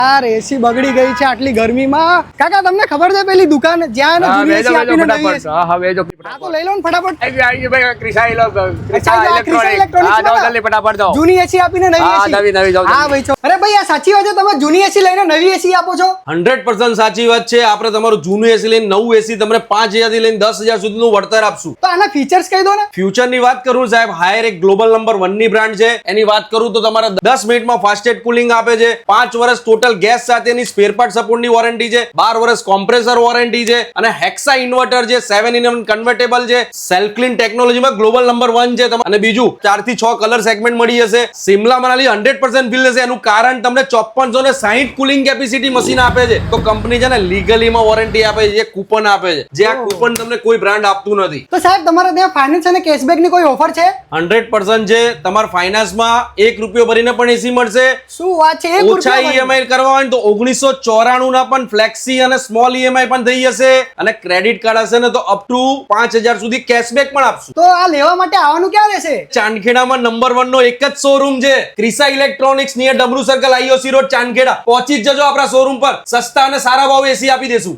યાર એસી બગડી ગઈ છે આટલી ગરમીમાં. કાકા તમને ખબર છે પેલી દુકાન જ્યાં જૂની એસી આપીને નવી એસી? હા વેજો હા તો લઈ લો ને ફટાફટ. આવી ભાઈ ક્રિસા અચ્છા, આ ક્રિસા ઇલેક્ટ્રોનિક્સ જાઓ વાળા? જલ્દી ફટાફટ જાઓ. જૂની એસી આપીને નવી હા, એસી? નવી જાઓ હા ભાઈ છો. અરે ભાઈ આ સાચી વાત છે, તમે જૂની એસી લઈને નવી એસી આપો છો? 100% સાચી વાત છે. આપણે તમારું જૂનું એસી લઈને નવું એસી તમને 5,000 થી લઈને 10,000 સુધીનું વળતર આપશું. તો આના ફીચર્સ કહી દો ને. ફ્યુચર ની વાત કરું સાહેબ, હાયર એક ગ્લોબલ નંબર 1 ની બ્રાન્ડ છે. એની વાત કરું તો તમારે 10 મિનિટમાં ફાસ્ટેસ્ટ કુલિંગ આપે છે. 5 વર્ષ ટોટલ ગેસ સાથેની સ્પેર પાર્ટ સપોર્ટની વોરંટી છે. 12 વર્ષ કોમ્પ્રેસર વોરંટી છે અને હેક્સા ઇન્વર્ટર છે. 7-in-1 કન્વર્ટેબલ છે. સેલ્ફ ક્લીન ટેકનોલોજીમાં ગ્લોબલ નંબર 1 છે. અને બીજું 4 થી 6 કલર સેગમેન્ટ મળી જશે. સિમલા મનાલી 100% ફિલ થશે. એનું કારણ તમને 5460 કુલિંગ કેપેસિટી મશીન આપે છે. તો કંપની છે ને લીગલીમાં વોરંટી આપે છે, કૂપન આપે છે, જે આ કૂપન તમને કોઈ બ્રાન્ડ આપતું નથી. તો સાહેબ તમારે ત્યાં ફાઇનાન્સ અને કેશબેક ની કોઈ ઓફર છે? 100% છે. તમારા ફાઇનાન્સમાં ₹1 ભરીને પણ એસી મળશે. શું વાત છે? એક ઓછા રૂપિયા ભરીને? ઈએમઆઈ કરવા હોય ને તો 1994 ના પણ ફ્લેક્સી અને સ્મોલ ઈએમઆઈ પણ થઈ જશે. અને ક્રેડિટ કાર્ડ હશે ને તો અપ ટુ 5,000 સુધી કેશબેક પણ આપશું. તો આ લેવા માટે આવવાનું ક્યાં રહેશે? ચાંદખેડામાં નંબર 1 નો એક જ શોરૂમ છે, Krisa electronics near Damru circle, IOC road, Chandkheda. પહોંચી જ જજો આપણા શોરૂમ પર. સસ્તા અને સારા ભાવે એસી આપી દેશું.